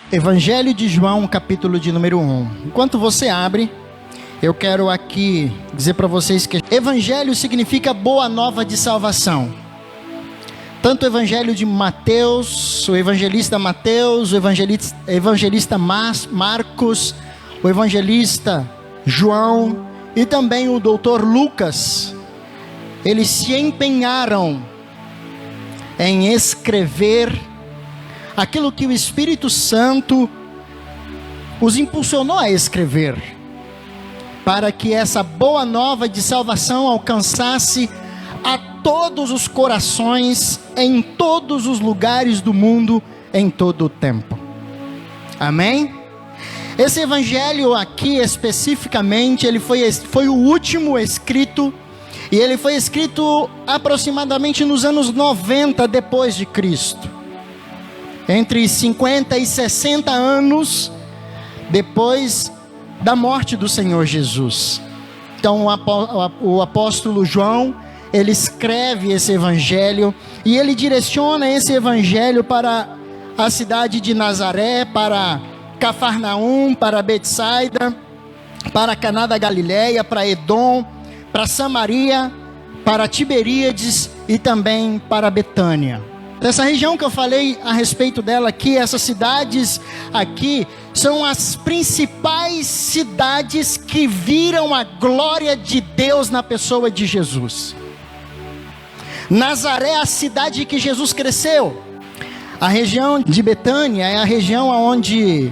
Evangelho de João, capítulo de número 1. Enquanto você abre, eu quero aqui dizer para vocês que Evangelho significa boa nova de salvação. Tanto o Evangelho de Mateus, o evangelista Mateus, o evangelista Marcos, o evangelista João e também o doutor Lucas, eles se empenharam em escrever aquilo que o Espírito Santo os impulsionou a escrever, para que essa boa nova de salvação alcançasse a todos os corações, em todos os lugares do mundo, em todo o tempo. Amém? Esse evangelho aqui especificamente, ele foi o último escrito, e ele foi escrito aproximadamente nos anos 90 depois de Cristo. Entre 50 e 60 anos depois da morte do Senhor Jesus. Então o apóstolo João, ele escreve esse evangelho e ele direciona esse evangelho para a cidade de Nazaré, para Cafarnaum, para Betsaida, para Caná da Galileia, para Edom, para Samaria, para Tiberíades e também para Betânia. Essa região que eu falei a respeito dela aqui, essas cidades aqui, são as principais cidades que viram a glória de Deus na pessoa de Jesus. Nazaré é a cidade que Jesus cresceu. A região de Betânia é a região onde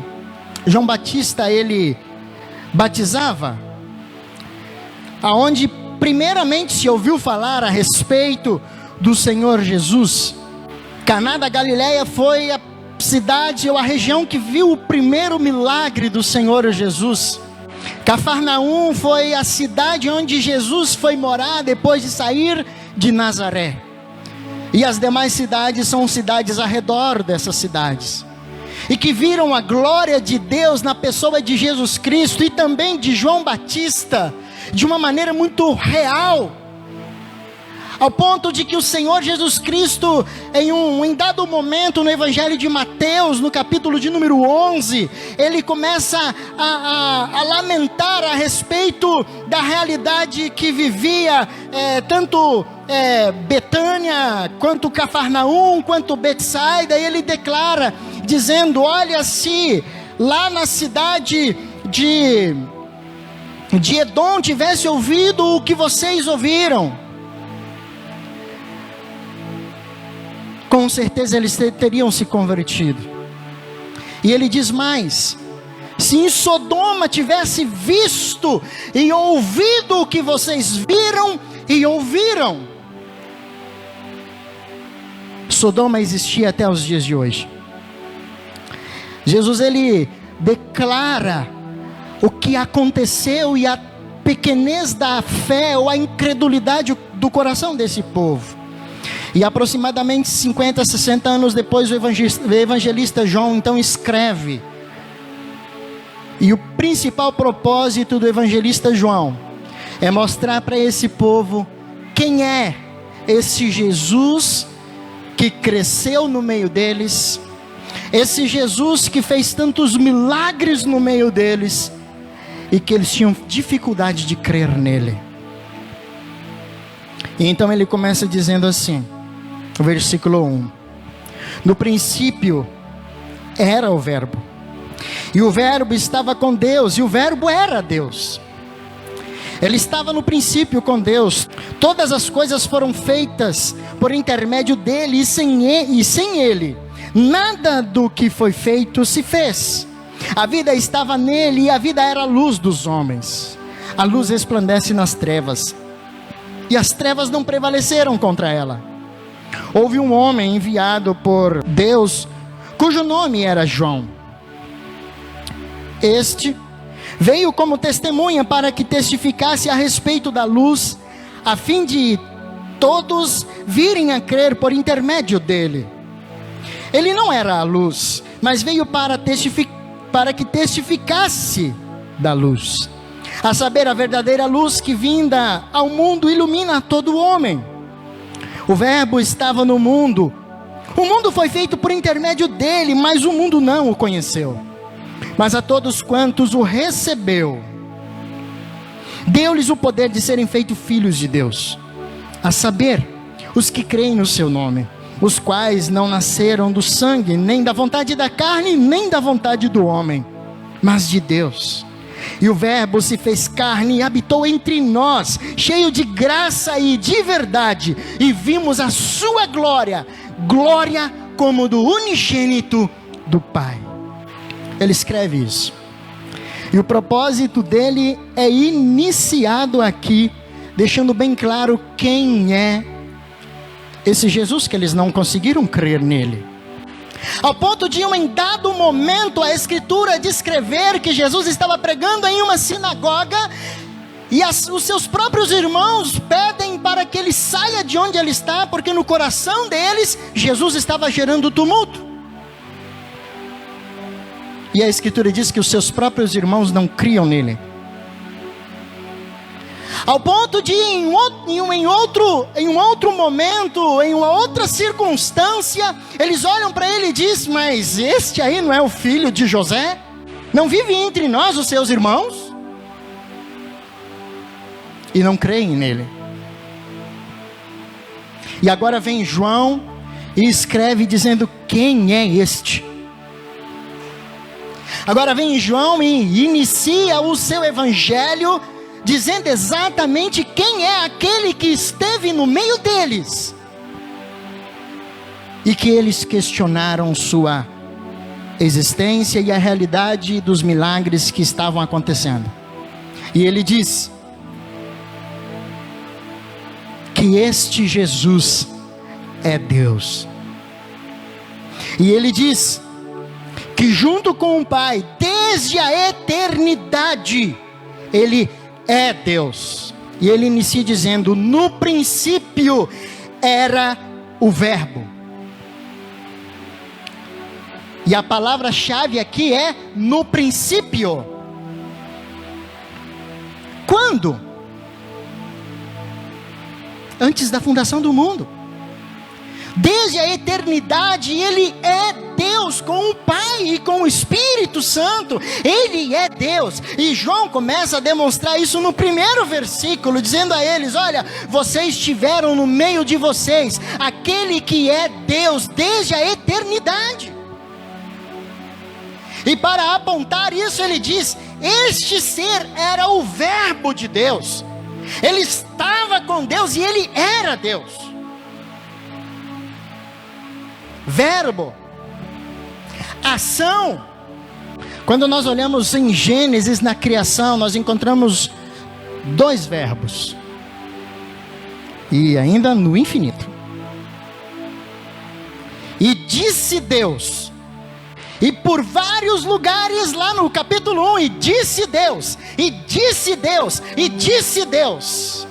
João Batista ele batizava, aonde primeiramente se ouviu falar a respeito do Senhor Jesus. Caná da Galileia foi a cidade ou a região que viu o primeiro milagre do Senhor Jesus. Cafarnaum foi a cidade onde Jesus foi morar depois de sair de Nazaré. E as demais cidades são cidades ao redor dessas cidades, e que viram a glória de Deus na pessoa de Jesus Cristo e também de João Batista, de uma maneira muito real, ao ponto de que o Senhor Jesus Cristo, em dado momento no Evangelho de Mateus, no capítulo de número 11, ele começa a lamentar a respeito da realidade que vivia tanto Betânia, quanto Cafarnaum, quanto Betsaida, e ele declara, dizendo: olha, se lá na cidade de Edom tivesse ouvido o que vocês ouviram, com certeza eles teriam se convertido. E ele diz mais: se em Sodoma tivesse visto e ouvido o que vocês viram e ouviram. Sodoma existia até os dias de hoje. Jesus ele declara o que aconteceu e a pequenez da fé ou a incredulidade do coração desse povo. E aproximadamente 50, 60 anos depois, o evangelista João então escreve. E o principal propósito do evangelista João é mostrar para esse povo quem é esse Jesus que cresceu no meio deles, esse Jesus que fez tantos milagres no meio deles, e que eles tinham dificuldade de crer nele. E então ele começa dizendo assim, o versículo 1: no princípio era o verbo, e o verbo estava com Deus, e o verbo era Deus. Ele estava no princípio com Deus. Todas as coisas foram feitas por intermédio dele, e sem ele nada do que foi feito se fez. A vida estava nele, e a vida era a luz dos homens. A luz resplandece nas trevas, e as trevas não prevaleceram contra ela. Houve um homem enviado por Deus, cujo nome era João. Este veio como testemunha para que testificasse a respeito da luz, a fim de todos virem a crer por intermédio dele. Ele não era a luz, mas veio para que testificasse da luz, a saber, a verdadeira luz que vinda ao mundo ilumina todo homem. O verbo estava no mundo, O mundo foi feito por intermédio dele, mas o mundo não o conheceu. Mas a todos quantos o recebeu, deu-lhes o poder de serem feitos filhos de Deus, a saber, os que creem no seu nome, os quais não nasceram do sangue, nem da vontade da carne, nem da vontade do homem, mas de Deus. E o Verbo se fez carne e habitou entre nós, cheio de graça e de verdade, e vimos a sua glória, glória como do unigênito do Pai. Ele escreve isso, e o propósito dele é iniciado aqui, deixando bem claro quem é esse Jesus, que eles não conseguiram crer nele, ao ponto de em dado momento a escritura descrever que Jesus estava pregando em uma sinagoga, e os seus próprios irmãos pedem para que ele saia de onde ele está, porque no coração deles Jesus estava gerando tumulto. E a escritura diz que os seus próprios irmãos não criam nele, ao ponto de em um outro momento, em uma outra circunstância, eles olham para ele e dizem: mas este aí não é o filho de José? Não vive entre nós os seus irmãos? E não creem nele. E agora vem João e escreve dizendo: quem é este? Agora vem João e inicia o seu evangelho dizendo exatamente quem é aquele que esteve no meio deles, e que eles questionaram sua existência e a realidade dos milagres que estavam acontecendo. E ele diz que este Jesus é Deus. E ele diz que junto com o Pai, desde a eternidade, ele é Deus. E ele inicia dizendo: no princípio era o Verbo. E a palavra-chave aqui é no princípio. Quando? Antes da fundação do mundo. Desde a eternidade ele é Deus, com o Pai e com o Espírito Santo. Ele é Deus. E João começa a demonstrar isso no primeiro versículo, dizendo a eles: olha, vocês tiveram no meio de vocês aquele que é Deus desde a eternidade. E para apontar isso ele diz: este ser era o Verbo de Deus. Ele estava com Deus e ele era Deus. Verbo, ação. Quando nós olhamos em Gênesis, na criação, nós encontramos dois verbos, e ainda no infinito. E disse Deus. E por vários lugares lá no capítulo 1, e disse Deus, e disse Deus, e disse Deus.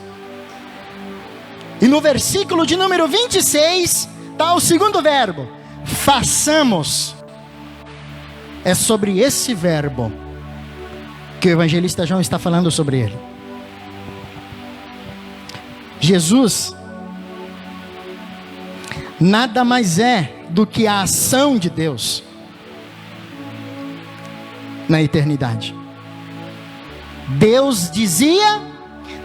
E no versículo de número 26, está o segundo verbo: façamos. É sobre esse verbo que o evangelista João está falando sobre ele. Jesus nada mais é do que a ação de Deus na eternidade. Deus dizia,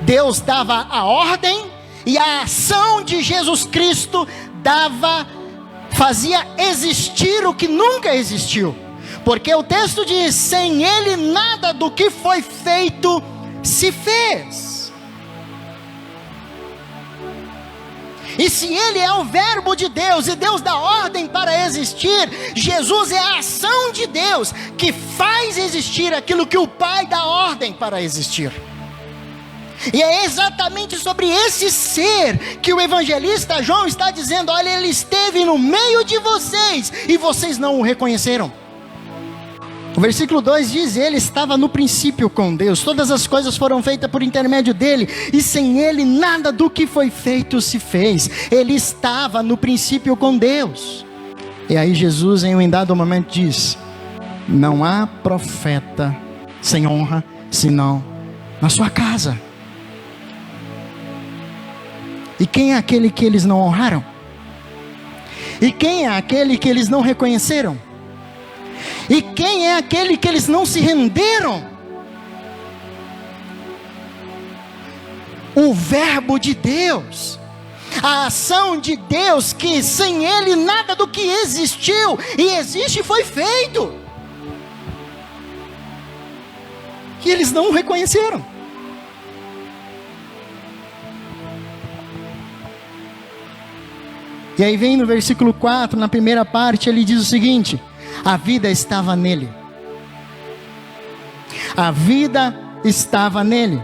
Deus dava a ordem, e a ação de Jesus Cristo fazia existir o que nunca existiu. Porque o texto diz: sem ele nada do que foi feito se fez. E se ele é o verbo de Deus, e Deus dá ordem para existir, Jesus é a ação de Deus que faz existir aquilo que o Pai dá ordem para existir. E é exatamente sobre esse ser que o evangelista João está dizendo: olha, ele esteve no meio de vocês e vocês não o reconheceram. O versículo 2 diz: ele estava no princípio com Deus, todas as coisas foram feitas por intermédio dele, e sem ele nada do que foi feito se fez. Ele estava no princípio com Deus. E aí Jesus, em um dado momento, diz: não há profeta sem honra senão na sua casa. E quem é aquele que eles não honraram? E quem é aquele que eles não reconheceram? E quem é aquele que eles não se renderam? O Verbo de Deus, a ação de Deus, que sem Ele nada do que existiu e existe foi feito. E eles não o reconheceram. E aí vem no versículo 4, na primeira parte, ele diz o seguinte: a vida estava nele. A vida estava nele.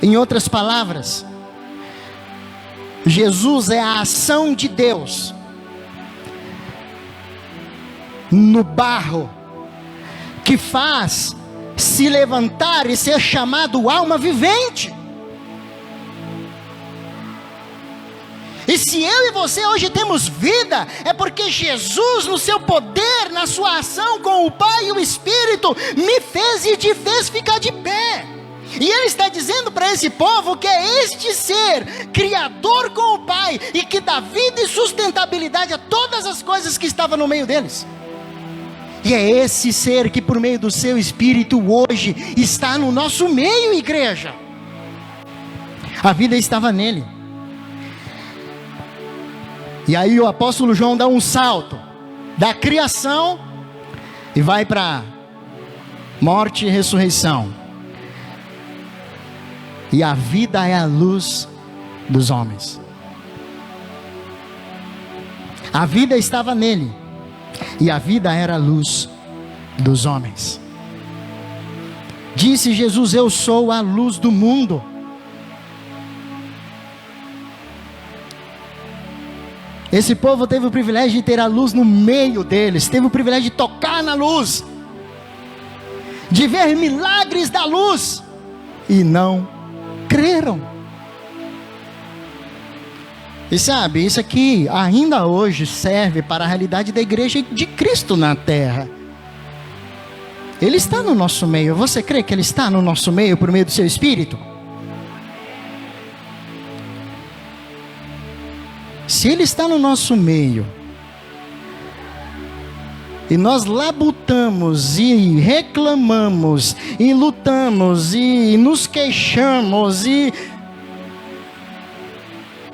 Em outras palavras, Jesus é a ação de Deus no barro, que faz se levantar e ser chamado alma vivente. E se eu e você hoje temos vida, é porque Jesus, no seu poder, na sua ação com o Pai e o Espírito, me fez e te fez ficar de pé. E Ele está dizendo para esse povo que é este ser, criador com o Pai, e que dá vida e sustentabilidade a todas as coisas que estavam no meio deles. E é esse ser que por meio do seu Espírito hoje está no nosso meio, igreja. A vida estava nele. E aí o apóstolo João dá um salto da criação e vai para morte e ressurreição. E a vida é a luz dos homens. A vida estava nele, e a vida era a luz dos homens. Disse Jesus: eu sou a luz do mundo. Esse povo teve o privilégio de ter a luz no meio deles, teve o privilégio de tocar na luz, de ver milagres da luz, e não creram. E sabe, isso aqui ainda hoje serve para a realidade da igreja de Cristo na terra. Ele está no nosso meio. Você crê que Ele está no nosso meio por meio do seu Espírito? Se Ele está no nosso meio, e nós labutamos, e reclamamos, e lutamos, e nos queixamos, e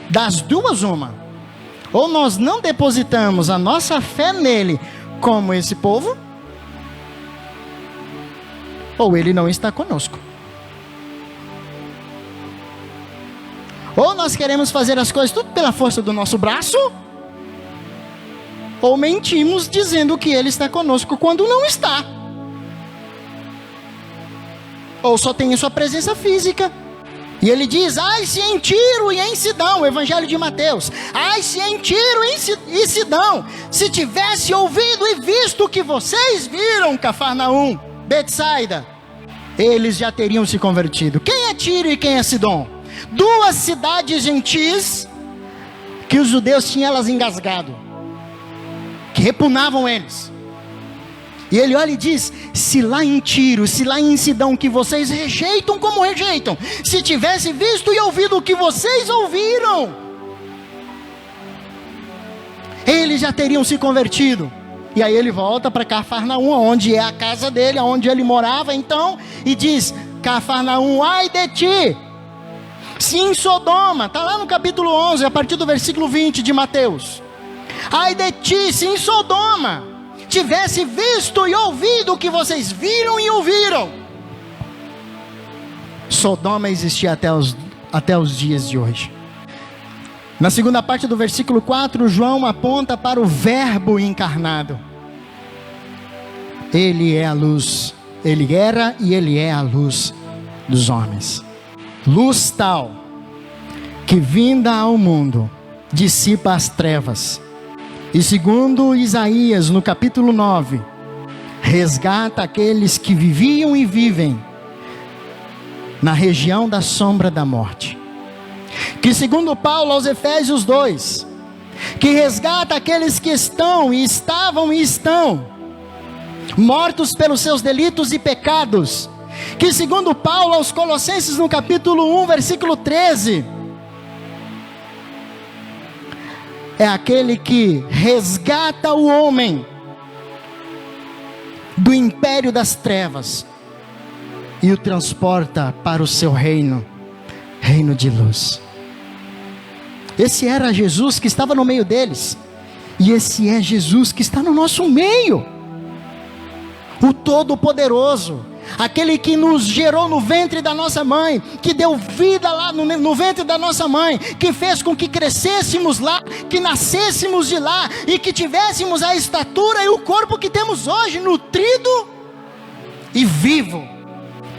das duas uma: ou nós não depositamos a nossa fé nele como esse povo, ou Ele não está conosco. Ou nós queremos fazer as coisas tudo pela força do nosso braço, ou mentimos dizendo que Ele está conosco quando não está. Ou só tem a sua presença física. E Ele diz: ai se em Tiro e em Sidão, o Evangelho de Mateus, ai se em Tiro e Sidão, se tivesse ouvido e visto o que vocês viram, Cafarnaum, Betsaida, eles já teriam se convertido. Quem é Tiro e quem é Sidom? Duas cidades gentis, que os judeus tinham elas engasgado, que repugnavam eles. E Ele olha e diz: se lá em Tiro, se lá em Sidão, que vocês rejeitam como rejeitam, se tivesse visto e ouvido o que vocês ouviram, eles já teriam se convertido. E aí Ele volta para Cafarnaum, onde é a casa dele, onde ele morava então, e diz: Cafarnaum, ai de ti, se em Sodoma, está lá no capítulo 11, a partir do versículo 20 de Mateus, ai de ti, se em Sodoma tivesse visto e ouvido o que vocês viram e ouviram. Sodoma existia até os dias de hoje. Na segunda parte do versículo 4, João aponta para o Verbo encarnado. Ele é a luz, Ele era e Ele é a luz dos homens. Luz tal, que vinda ao mundo, dissipa as trevas. E segundo Isaías, no capítulo 9, resgata aqueles que viviam e vivem na região da sombra da morte. Que segundo Paulo aos Efésios 2, que resgata aqueles que estão e estavam e estão mortos pelos seus delitos e pecados. Que segundo Paulo aos Colossenses no capítulo 1, versículo 13, é aquele que resgata o homem do império das trevas e o transporta para o seu reino, reino de luz. Esse era Jesus que estava no meio deles, e esse é Jesus que está no nosso meio, o Todo-Poderoso, aquele que nos gerou no ventre da nossa mãe, que deu vida lá no ventre da nossa mãe, que fez com que crescêssemos lá, que nascêssemos de lá, e que tivéssemos a estatura e o corpo que temos hoje, nutrido e vivo.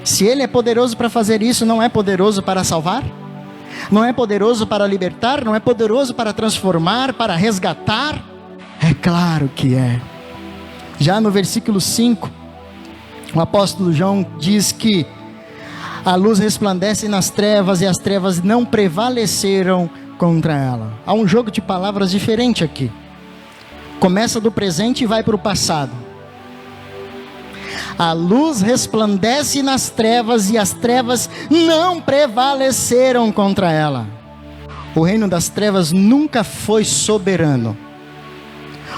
Se Ele é poderoso para fazer isso, não é poderoso para salvar? Não é poderoso para libertar? Não é poderoso para transformar, para resgatar? É claro que é. Já no versículo 5, o apóstolo João diz que a luz resplandece nas trevas e as trevas não prevaleceram contra ela. Há um jogo de palavras diferente aqui. Começa do presente e vai para o passado. A luz resplandece nas trevas e as trevas não prevaleceram contra ela. O reino das trevas nunca foi soberano.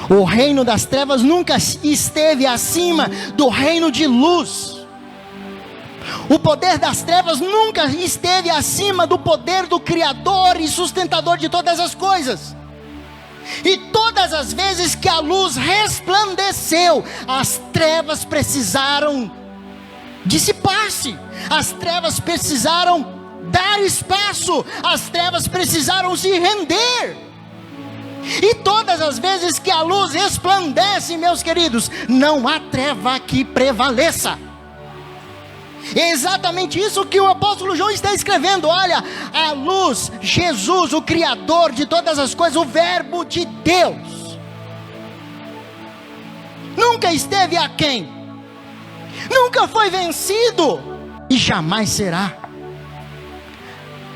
O reino das trevas nunca esteve acima do reino de luz. O poder das trevas nunca esteve acima do poder do Criador e sustentador de todas as coisas. E todas as vezes que a luz resplandeceu, as trevas precisaram dissipar-se, as trevas precisaram dar espaço, as trevas precisaram se render. E todas as vezes que a luz resplandece, meus queridos, não há treva que prevaleça. É exatamente isso que o apóstolo João está escrevendo. Olha, a luz, Jesus, o Criador de todas as coisas, o Verbo de Deus, nunca esteve aquém, nunca foi vencido e jamais será.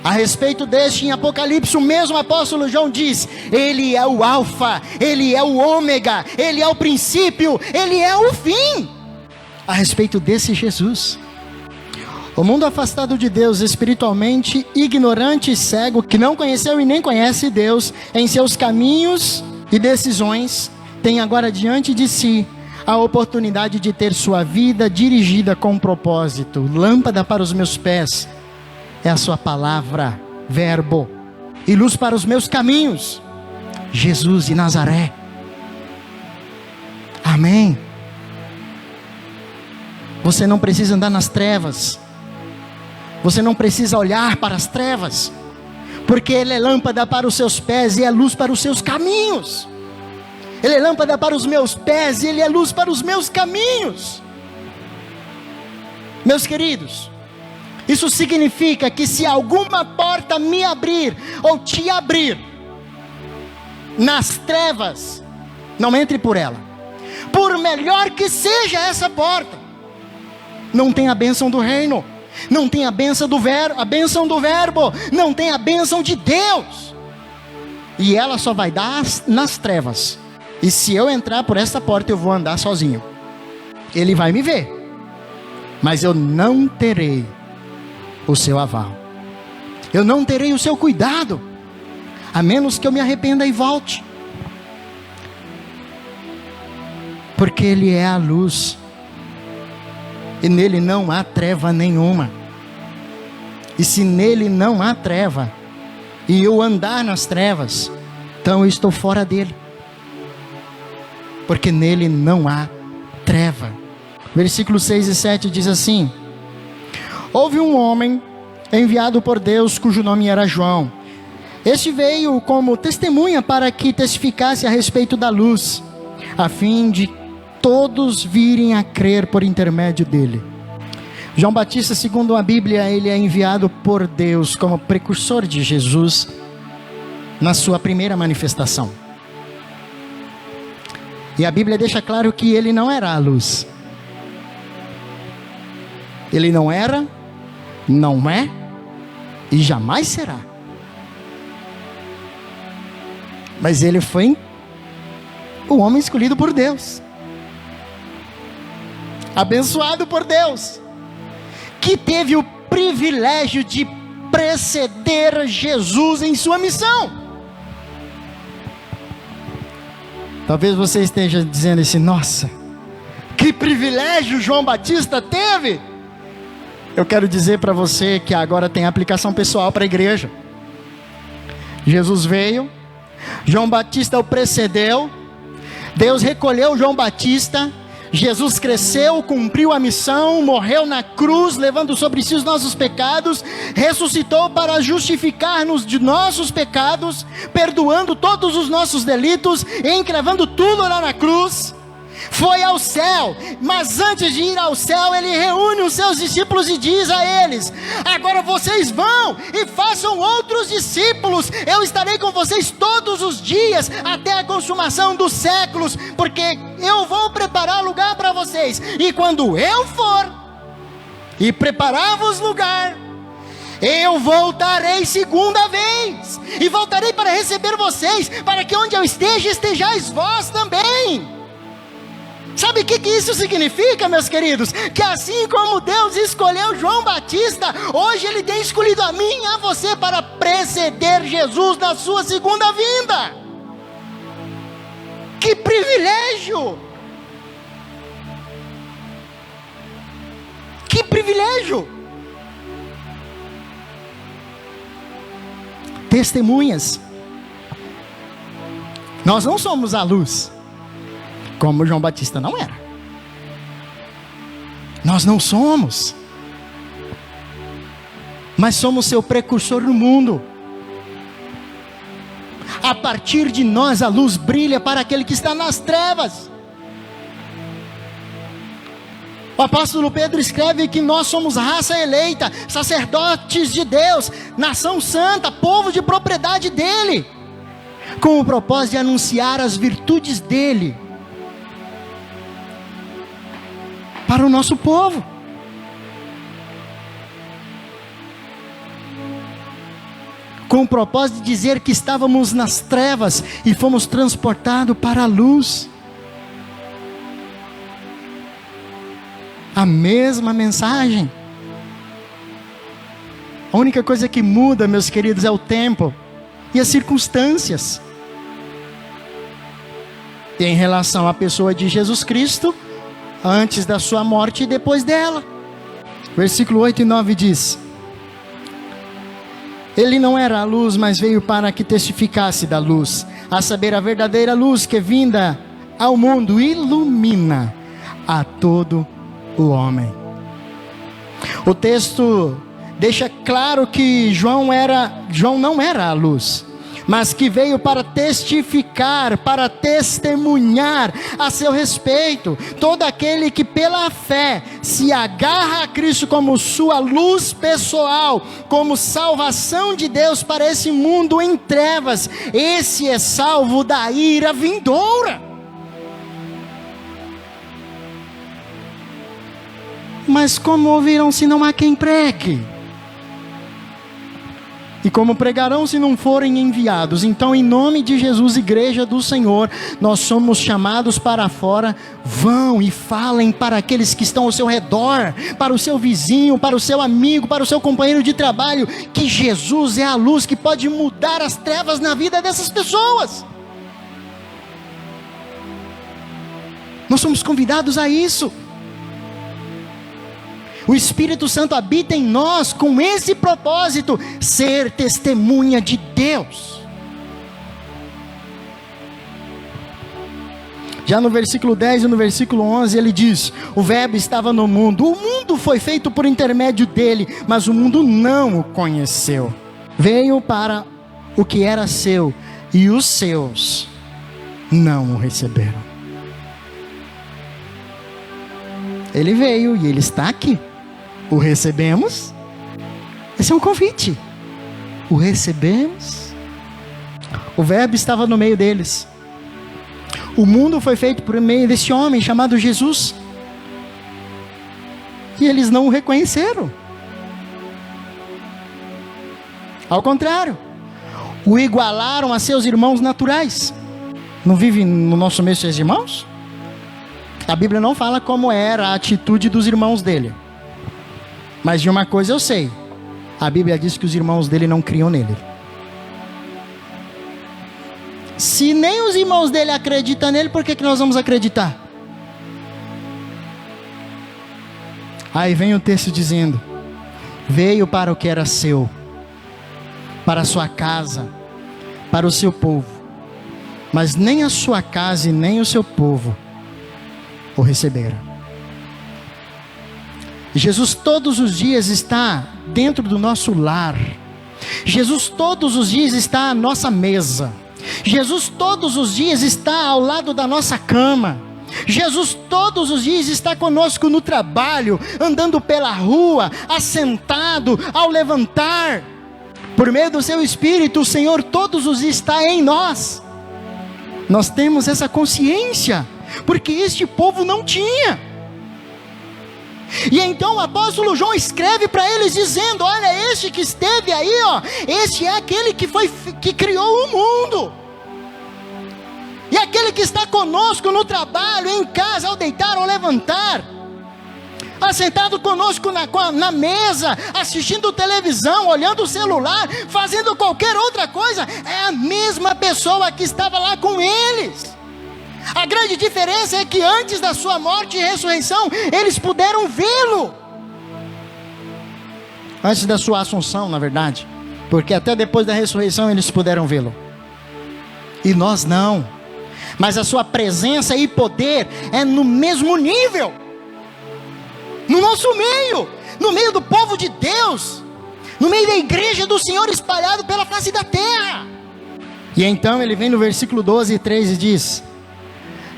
A respeito deste, em Apocalipse, o mesmo apóstolo João diz: Ele é o alfa, Ele é o ômega, Ele é o princípio, Ele é o fim. A respeito desse Jesus. O mundo afastado de Deus, espiritualmente ignorante e cego, que não conheceu e nem conhece Deus em seus caminhos e decisões, tem agora diante de si a oportunidade de ter sua vida dirigida com propósito. Lâmpada para os meus pés é a sua palavra, verbo, e luz para os meus caminhos, Jesus de Nazaré. Amém. Você não precisa andar nas trevas. Você não precisa olhar para as trevas, porque Ele é lâmpada para os seus pés e é luz para os seus caminhos. Ele é lâmpada para os meus pés e Ele é luz para os meus caminhos. Meus queridos, isso significa que se alguma porta me abrir ou te abrir nas trevas, não entre por ela. Por melhor que seja essa porta, não tem a bênção do reino, não tem a bênção do verbo, não tem a bênção de Deus. E ela só vai dar nas trevas. E se eu entrar por essa porta, eu vou andar sozinho. Ele vai me ver, mas eu não terei o seu aval. Eu não terei o seu cuidado, a menos que eu me arrependa e volte. Porque Ele é a luz, e nele não há treva nenhuma. E se nele não há treva, e eu andar nas trevas, então eu estou fora dele, porque nele não há treva. Versículos 6 e 7 diz assim: Houve um homem enviado por Deus, cujo nome era João. Este veio como testemunha para que testificasse a respeito da luz, a fim de todos virem a crer por intermédio dele. João Batista, segundo a Bíblia, ele é enviado por Deus como precursor de Jesus na sua primeira manifestação. E a Bíblia deixa claro que ele não era a luz. Ele não era, não é e jamais será. Mas ele foi o homem escolhido por Deus, abençoado por Deus, que teve o privilégio de preceder Jesus em sua missão. Talvez você esteja dizendo assim: nossa, que privilégio João Batista teve. Eu quero dizer para você que agora tem aplicação pessoal para a igreja. Jesus veio, João Batista o precedeu, Deus recolheu João Batista, Jesus cresceu, cumpriu a missão, morreu na cruz, levando sobre si os nossos pecados, ressuscitou para justificar-nos de nossos pecados, perdoando todos os nossos delitos, encravando tudo lá na cruz. Foi ao céu, mas antes de ir ao céu, ele reúne os seus discípulos e diz a eles: agora vocês vão e façam outros discípulos, eu estarei com vocês todos os dias, até a consumação dos séculos, porque eu vou preparar lugar para vocês, e quando eu for e preparar-vos lugar, eu voltarei segunda vez, e voltarei para receber vocês, para que onde eu esteja, estejais vós também. Sabe o que isso significa, meus queridos? Que assim como Deus escolheu João Batista, hoje Ele tem escolhido a mim e a você para preceder Jesus na sua segunda vinda. Que privilégio! Que privilégio! Testemunhas. Nós não somos a luz, como João Batista não era. Nós não somos, mas somos seu precursor no mundo. A partir de nós a luz brilha para aquele que está nas trevas. O apóstolo Pedro escreve que nós somos raça eleita, sacerdotes de Deus, nação santa, povo de propriedade dele, com o propósito de anunciar as virtudes dele para o nosso povo. Com o propósito de dizer que estávamos nas trevas e fomos transportados para a luz. A mesma mensagem. A única coisa que muda, meus queridos, é o tempo e as circunstâncias. E em relação à pessoa de Jesus Cristo, antes da sua morte e depois dela. Versículo 8 e 9 diz: Ele não era a luz, mas veio para que testificasse da luz, a saber, a verdadeira luz que vinda ao mundo ilumina a todo o homem. O texto deixa claro que João não era a luz, mas que veio para testificar, para testemunhar a seu respeito. Todo aquele que pela fé se agarra a Cristo como sua luz pessoal, como salvação de Deus para esse mundo em trevas, esse é salvo da ira vindoura. Mas como ouvirão se não há quem pregue? E como pregarão se não forem enviados? Então, em nome de Jesus, igreja do Senhor, nós somos chamados para fora. Vão e falem para aqueles que estão ao seu redor, para o seu vizinho, para o seu amigo, para o seu companheiro de trabalho, que Jesus é a luz que pode mudar as trevas na vida dessas pessoas. Nós somos convidados a isso. O Espírito Santo habita em nós com esse propósito, ser testemunha de Deus. Já no versículo 10 e no versículo 11 ele diz: o verbo estava no mundo, o mundo foi feito por intermédio dele, mas o mundo não o conheceu. Veio para o que era seu, e os seus não o receberam. Ele veio e ele está aqui. O recebemos? Esse é um convite. O recebemos? O verbo estava no meio deles. O mundo foi feito por meio desse homem chamado Jesus. E eles não o reconheceram. Ao contrário, o igualaram a seus irmãos naturais. Não vive no nosso meio seus irmãos? A Bíblia não fala como era a atitude dos irmãos dele. Mas de uma coisa eu sei: a Bíblia diz que os irmãos dele não criam nele. Se nem os irmãos dele acreditam nele, por que nós vamos acreditar? Aí vem o texto dizendo: veio para o que era seu, para a sua casa, para o seu povo, mas nem a sua casa e nem o seu povo o receberam. Jesus todos os dias está dentro do nosso lar. Jesus todos os dias está à nossa mesa. Jesus todos os dias está ao lado da nossa cama. Jesus todos os dias está conosco no trabalho, andando pela rua, assentado, ao levantar. Por meio do seu Espírito, o Senhor todos os dias está em nós. Nós temos essa consciência, porque este povo não tinha. E então o apóstolo João escreve para eles dizendo: olha, este que esteve aí, ó, este é aquele que criou o mundo. E aquele que está conosco no trabalho, em casa, ao deitar ou levantar, assentado conosco na mesa, assistindo televisão, olhando o celular, fazendo qualquer outra coisa, é a mesma pessoa que estava lá com eles. A grande diferença é que antes da sua morte e ressurreição, eles puderam vê-lo. Antes da sua assunção, na verdade, porque até depois da ressurreição eles puderam vê-lo. E nós não. Mas a sua presença e poder é no mesmo nível, no nosso meio, no meio do povo de Deus, no meio da igreja do Senhor espalhado pela face da terra. E então ele vem no versículo 12 e 13 e diz: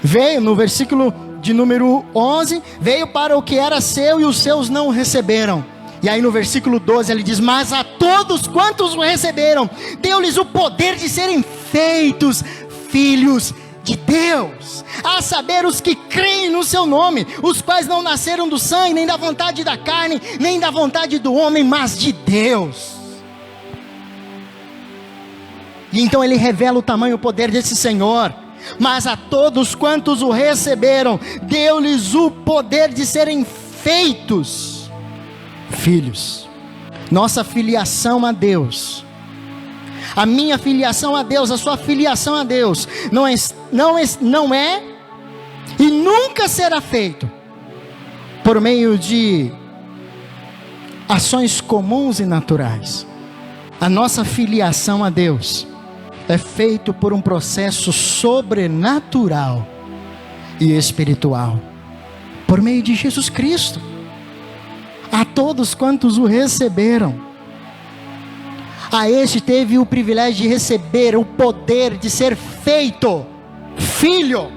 veio, no versículo de número 11, veio para o que era seu e os seus não o receberam. E aí no versículo 12 ele diz: mas a todos quantos o receberam, deu-lhes o poder de serem feitos filhos de Deus, a saber, os que creem no seu nome, os quais não nasceram do sangue, nem da vontade da carne, nem da vontade do homem, mas de Deus. E então ele revela o tamanho e o poder desse Senhor. Mas a todos quantos o receberam, deu-lhes o poder de serem feitos filhos. Nossa filiação a Deus, a minha filiação a Deus, a sua filiação a Deus, não é e nunca será feito por meio de ações comuns e naturais. A nossa filiação a Deus é feito por um processo sobrenatural e espiritual, por meio de Jesus Cristo. A todos quantos o receberam, a este teve o privilégio de receber o poder de ser feito filho.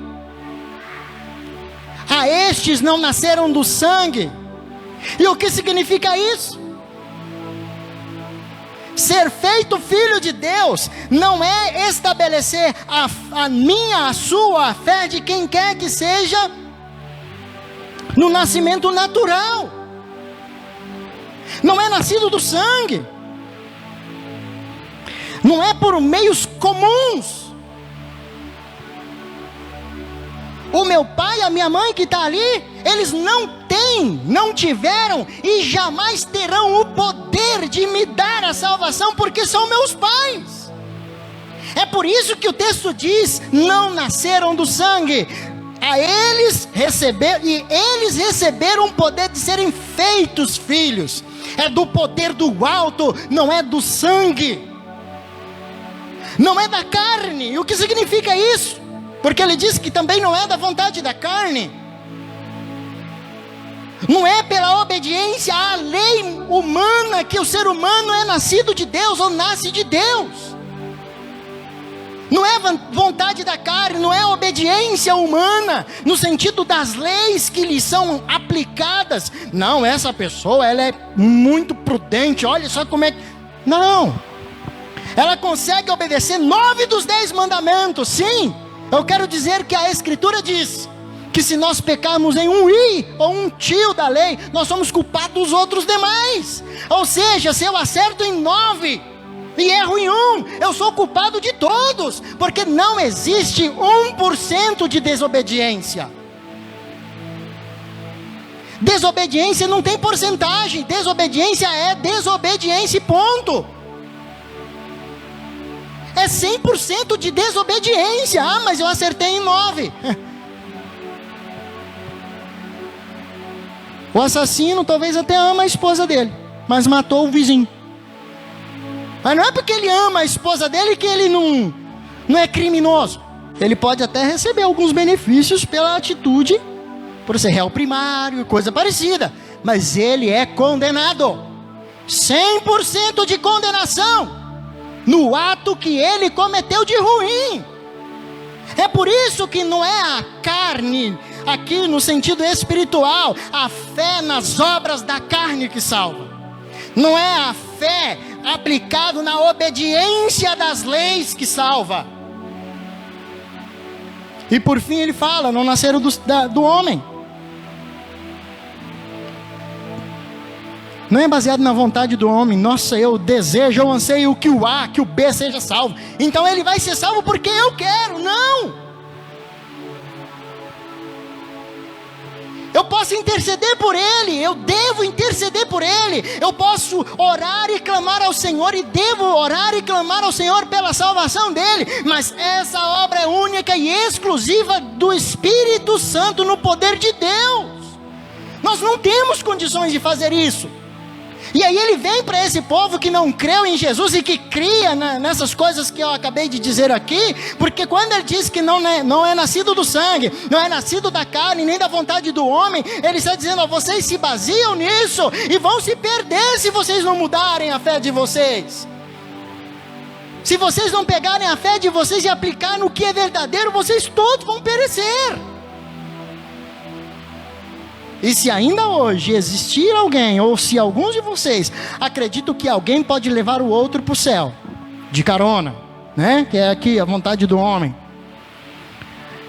A estes não nasceram do sangue. E o que significa isso? Ser feito filho de Deus não é estabelecer a minha, a sua, a fé de quem quer que seja no nascimento natural. Não é nascido do sangue. Não é por meios comuns. O meu pai e a minha mãe que está ali, eles não tiveram e jamais terão o poder de me dar a salvação, porque são meus pais. É por isso que o texto diz: não nasceram do sangue. A eles receberam, e eles receberam o poder de serem feitos filhos. É do poder do alto, não é do sangue, não é da carne. E o que significa isso? Porque ele diz que também não é da vontade da carne. Não é pela obediência à lei humana que o ser humano é nascido de Deus ou nasce de Deus. Não é vontade da carne, não é obediência humana no sentido das leis que lhe são aplicadas. Não, essa pessoa, ela é muito prudente, olha só como é que... Não, ela consegue obedecer 9 dos 10 mandamentos. Sim, eu quero dizer que a Escritura diz que se nós pecarmos em um i ou um tio da lei, nós somos culpados dos outros demais. Ou seja, se eu acerto em 9 e erro em 1, eu sou culpado de todos, porque não existe 1% de desobediência. Desobediência não tem porcentagem, desobediência é desobediência, ponto. É 100% de desobediência. Ah, mas eu acertei em 9. O assassino talvez até ama a esposa dele, mas matou o vizinho. Mas não é porque ele ama a esposa dele que ele não é criminoso. Ele pode até receber alguns benefícios pela atitude, por ser réu primário, coisa parecida. Mas ele é condenado. 100% de condenação no ato que ele cometeu de ruim. É por isso que não é a carne, aqui no sentido espiritual, a fé nas obras da carne que salva. Não é a fé aplicada na obediência das leis que salva. E por fim ele fala, não nasceram do homem. Não é baseado na vontade do homem. Nossa, eu desejo, eu anseio que o A, que o B seja salvo. Então ele vai ser salvo porque eu quero. Não! Eu posso interceder por ele, eu devo interceder por ele. Eu posso orar e clamar ao Senhor, e devo orar e clamar ao Senhor pela salvação dele. Mas essa obra é única e exclusiva do Espírito Santo no poder de Deus. Nós não temos condições de fazer isso. E aí ele vem para esse povo que não creu em Jesus e que cria nessas coisas que eu acabei de dizer aqui, porque quando ele diz que não é nascido do sangue, não é nascido da carne, nem da vontade do homem, ele está dizendo, ó, vocês se baseiam nisso e vão se perder se vocês não mudarem a fé de vocês. Se vocês não pegarem a fé de vocês e aplicar no que é verdadeiro, vocês todos vão perecer. E se ainda hoje existir alguém, ou se alguns de vocês acreditam que alguém pode levar o outro para o céu, de carona, né? Que é aqui a vontade do homem,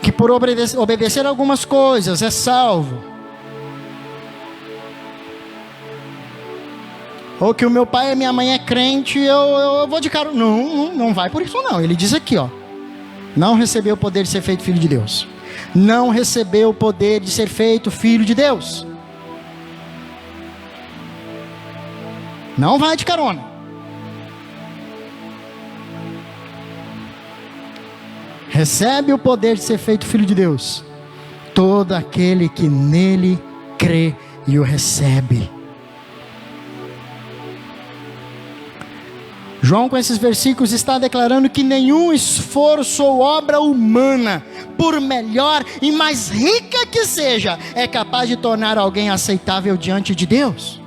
que por obedecer algumas coisas é salvo, ou que o meu pai e minha mãe é crente, eu vou de carona. Não vai por isso não. Ele diz aqui, ó, não recebeu o poder de ser feito filho de Deus. Não recebeu o poder de ser feito filho de Deus. Não vai de carona. Recebe o poder de ser feito filho de Deus todo aquele que nele crê e o recebe. João, com esses versículos, está declarando que nenhum esforço ou obra humana, por melhor e mais rica que seja, é capaz de tornar alguém aceitável diante de Deus.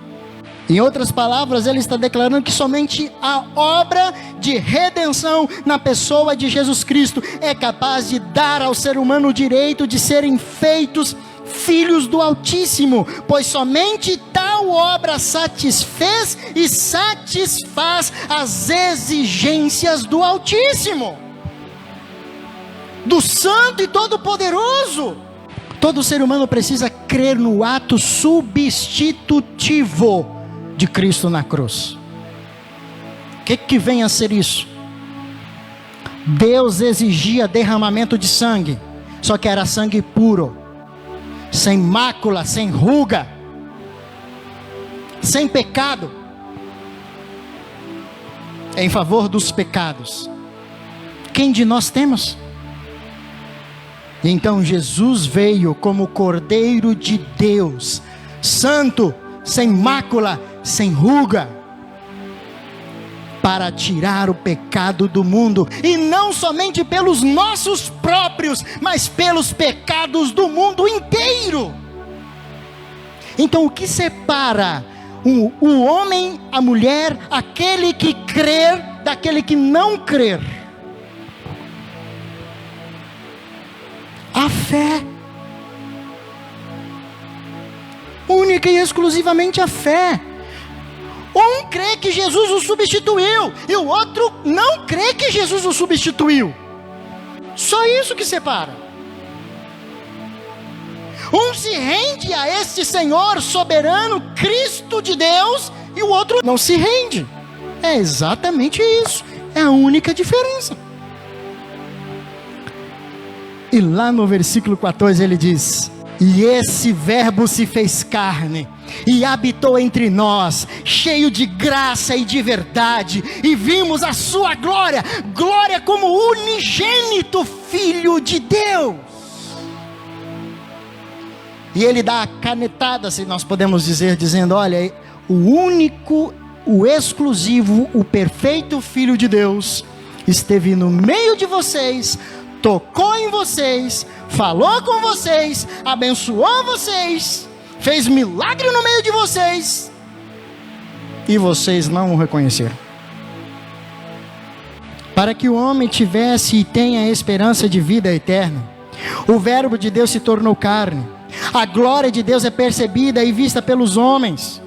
Em outras palavras, ele está declarando que somente a obra de redenção na pessoa de Jesus Cristo é capaz de dar ao ser humano o direito de serem feitos filhos do Altíssimo, pois somente tal obra satisfez e satisfaz as exigências do Altíssimo, do Santo e Todo-Poderoso. Todo ser humano precisa crer no ato substitutivo de Cristo na cruz. O que vem a ser isso? Deus exigia derramamento de sangue, só que era sangue puro, sem mácula, sem ruga, sem pecado, em favor dos pecados. Quem de nós temos? Então Jesus veio como Cordeiro de Deus, santo, sem mácula, sem ruga, para tirar o pecado do mundo, e não somente pelos nossos próprios, mas pelos pecados do mundo inteiro. Então o que separa o homem, a mulher, aquele que crer, daquele que não crer? A fé. Única e exclusivamente a fé. Um crê que Jesus o substituiu, e o outro não crê que Jesus o substituiu. Só isso que separa. Um se rende a este Senhor soberano, Cristo de Deus, e o outro não se rende. É exatamente isso. É a única diferença. E lá no versículo 14 ele diz: E esse verbo se fez carne e habitou entre nós, cheio de graça e de verdade, e vimos a sua glória, glória como unigênito Filho de Deus. E ele dá a canetada, se nós podemos dizer, dizendo: olha, o único, o exclusivo, o perfeito Filho de Deus esteve no meio de vocês, tocou em vocês, falou com vocês, abençoou vocês, fez milagre no meio de vocês, e vocês não o reconheceram. Para que o homem tivesse e tenha a esperança de vida eterna, o verbo de Deus se tornou carne. A glória de Deus é percebida e vista pelos homens.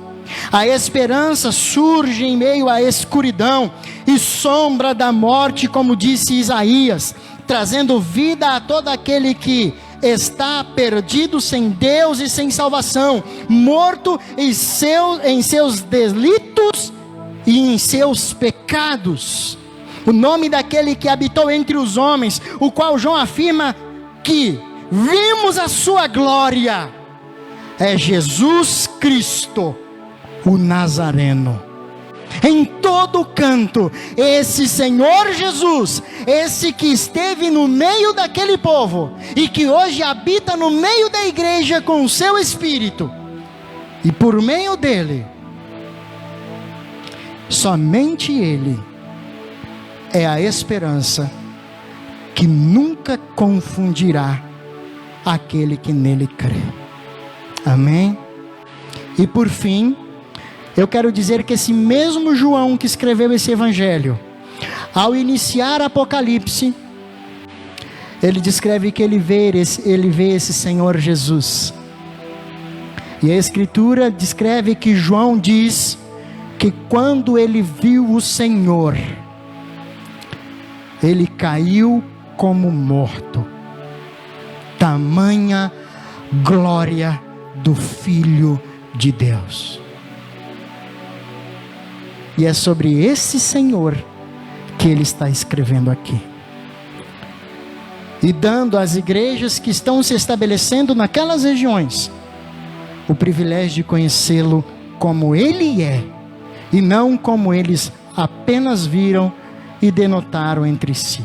A esperança surge em meio à escuridão e sombra da morte, como disse Isaías, trazendo vida a todo aquele que está perdido, sem Deus e sem salvação, morto em seus delitos e em seus pecados. O nome daquele que habitou entre os homens, o qual João afirma que vimos a sua glória, é Jesus Cristo, o Nazareno. Em todo canto, esse Senhor Jesus, esse que esteve no meio daquele povo, e que hoje habita no meio da igreja com o seu Espírito, e por meio dele, somente ele é a esperança que nunca confundirá aquele que nele crê. Amém? E por fim, eu quero dizer que esse mesmo João que escreveu esse evangelho, ao iniciar Apocalipse, ele descreve que ele vê esse Senhor Jesus. E a Escritura descreve que João diz que quando ele viu o Senhor, ele caiu como morto. Tamanha glória do Filho de Deus. E é sobre esse Senhor que ele está escrevendo aqui, e dando às igrejas que estão se estabelecendo naquelas regiões o privilégio de conhecê-lo como ele é, e não como eles apenas viram e denotaram entre si.